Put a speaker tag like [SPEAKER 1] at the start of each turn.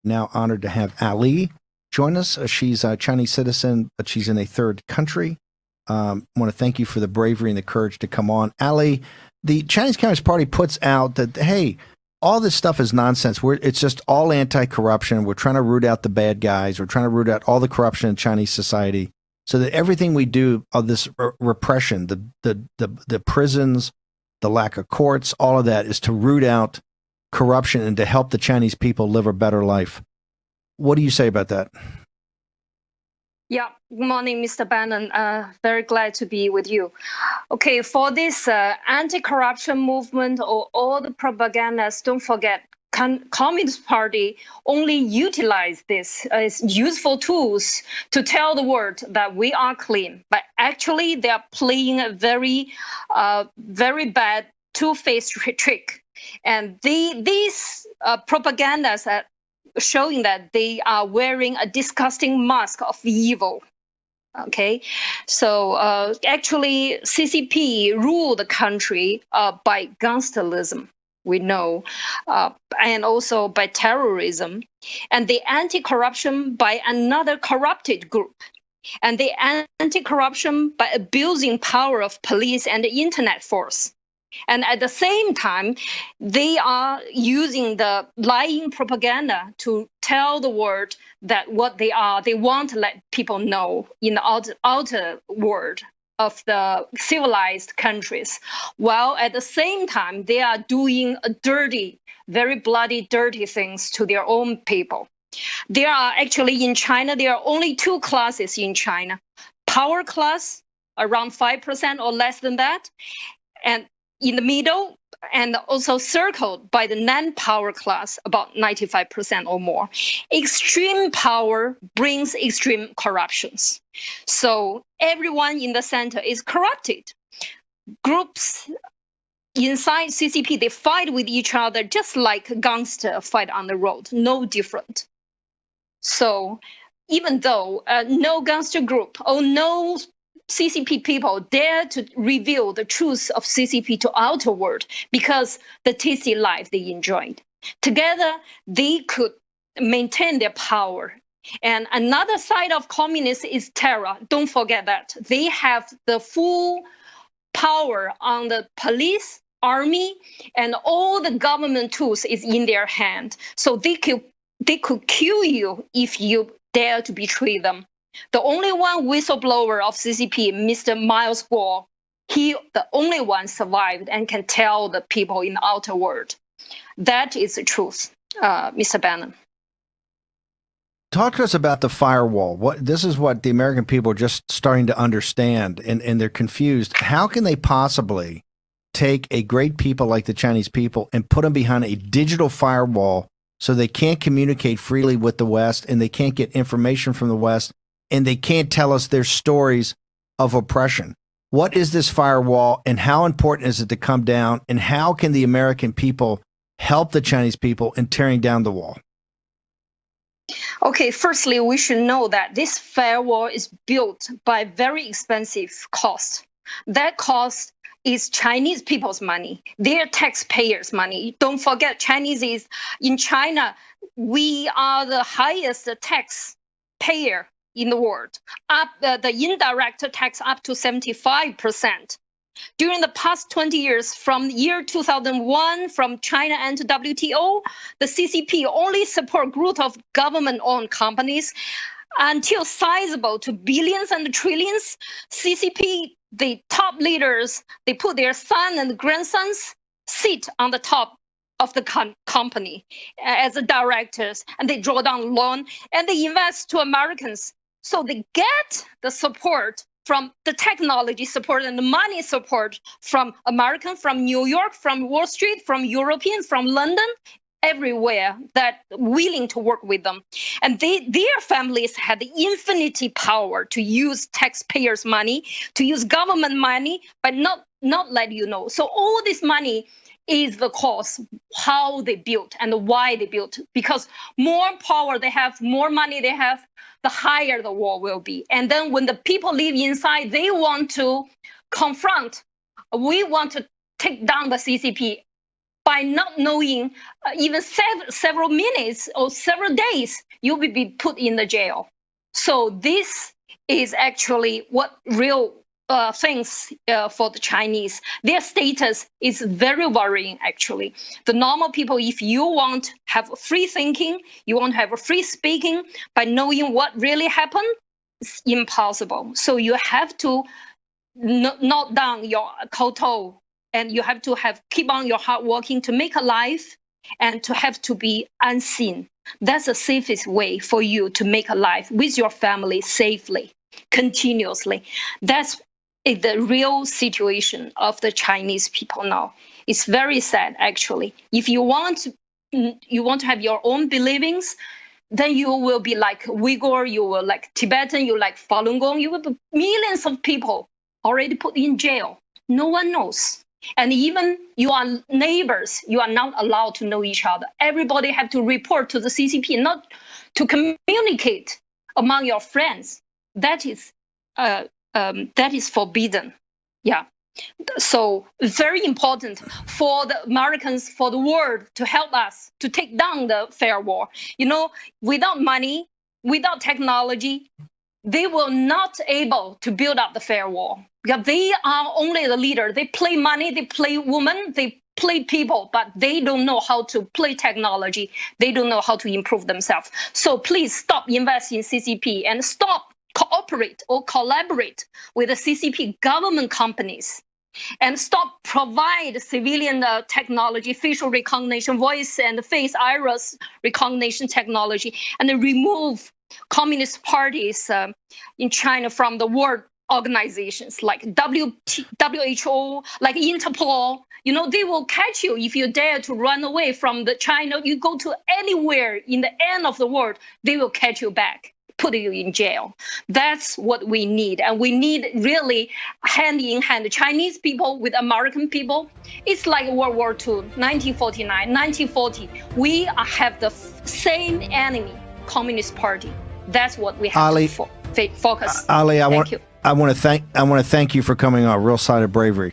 [SPEAKER 1] Now honored to have Aliee join us. She's a Chinese citizen, but she's in a third country. I want to thank you for the bravery and the courage to come on. Aliee, the Chinese Communist Party puts out that, hey, all this stuff is nonsense. It's just all anti-corruption. We're trying to root out the bad guys. We're trying to root out all the corruption in Chinese society so that everything we do of this repression, the prisons, the lack of courts, all of that is to root out corruption and to help the Chinese people live a better life. What do you say about that?
[SPEAKER 2] Yeah, good morning, Mr. Bannon. Very glad to be with you. Okay, for this anti-corruption movement or all the propagandas, don't forget, Communist Party only utilize this as useful tools to tell the world that we are clean. But actually, they are playing a very bad two-faced trick. And these propagandas are showing that they are wearing a disgusting mask of evil. Okay, so actually CCP ruled the country by gangsterism, we know, and also by terrorism, and the anti-corruption by another corrupted group, and the anti-corruption by abusing power of police and the internet force. And at the same time, they are using the lying propaganda to tell the world that what they are, they want to let people know in the outer world of the civilized countries. While at the same time, they are doing dirty, very bloody, dirty things to their own people. There are actually in China, there are only two classes in China. Power class, around 5% or less than that. And in the middle, and also circled by the non-power class, about 95% or more. Extreme power brings extreme corruptions. So everyone in the center is corrupted. Groups inside CCP, they fight with each other just like gangsters fight on the road, no different. So even though no gangster group or no CCP people dare to reveal the truth of CCP to outer world because the tasty life they enjoyed. Together, they could maintain their power. And another side of communists is terror. Don't forget that. They have the full power on the police, army, and all the government tools is in their hand. So they could kill you if you dare to betray them. The only one whistleblower of CCP, Mr. Miles Guo, he the only one survived and can tell the people in the outer world. That is the truth, Mr. Bannon.
[SPEAKER 1] Talk to us about the firewall. This is what the American people are just starting to understand, and they're confused. How can they possibly take a great people like the Chinese people and put them behind a digital firewall so they can't communicate freely with the West and they can't get information from the West? And they can't tell us their stories of oppression. What is this firewall and how important is it to come down? And how can the American people help the Chinese people in tearing down the wall?
[SPEAKER 2] Okay, firstly, we should know that this firewall is built by very expensive cost. That cost is Chinese people's money, their taxpayers' money. Don't forget, in China, we are the highest taxpayer in the world, the indirect tax up to 75%. During the past 20 years, from year 2001, from China and to WTO, the CCP only support growth of government-owned companies until sizable to billions and trillions. CCP, the top leaders, they put their son and grandsons sit on the top of the company as directors, and they draw down loan and they invest to Americans. So they get the support from the technology support and the money support from American, from New York, from Wall Street, from Europeans, from London, everywhere that willing to work with them. And their families had the infinity power to use taxpayers' money, to use government money, but not let you know. So all this money is the cause, how they built and why they built. Because more power they have, more money they have, the higher the wall will be. And then when the people live inside, they want to confront. We want to take down the CCP by not knowing even several minutes or several days, you will be put in the jail. So this is actually what real things for the Chinese. Their status is very worrying, actually. The normal people, if you want to have free thinking, you want to have a free speaking, by knowing what really happened, it's impossible. So you have to knock down your koto, and you have to keep on your hard working to make a life, and to have to be unseen. That's the safest way for you to make a life with your family safely, continuously. That's the real situation of the Chinese people now. It's very sad, actually. If you want to have your own believings, then you will be like Uyghur, you will like Tibetan, you like Falun Gong, you will be millions of people already put in jail. No one knows. And even you are neighbors, you are not allowed to know each other. Everybody have to report to the CCP, not to communicate among your friends. That is forbidden. Yeah. So very important for the Americans, for the world, to help us to take down the firewall. You know, without money, without technology, they will not able to build up the firewall, because they are only the leader. They play money, they play women, they play people, but they don't know how to play technology. They don't know how to improve themselves. So please stop investing in CCP and stop cooperate or collaborate with the CCP government companies, and stop provide civilian technology, facial recognition, voice and face iris recognition technology, and remove communist parties in China from the world organizations like WHO, like Interpol. You know, they will catch you if you dare to run away from the China. You go to anywhere in the end of the world, they will catch you back, put you in jail. That's what we need. And we need really hand in hand, Chinese people with American people. It's like World War II, 1949, 1940. We have the same enemy, Communist Party. That's what we have
[SPEAKER 1] Aliee,
[SPEAKER 2] to focus.
[SPEAKER 1] Aliee,
[SPEAKER 2] Thank you.
[SPEAKER 1] I want to thank you for coming on. Real sign of bravery.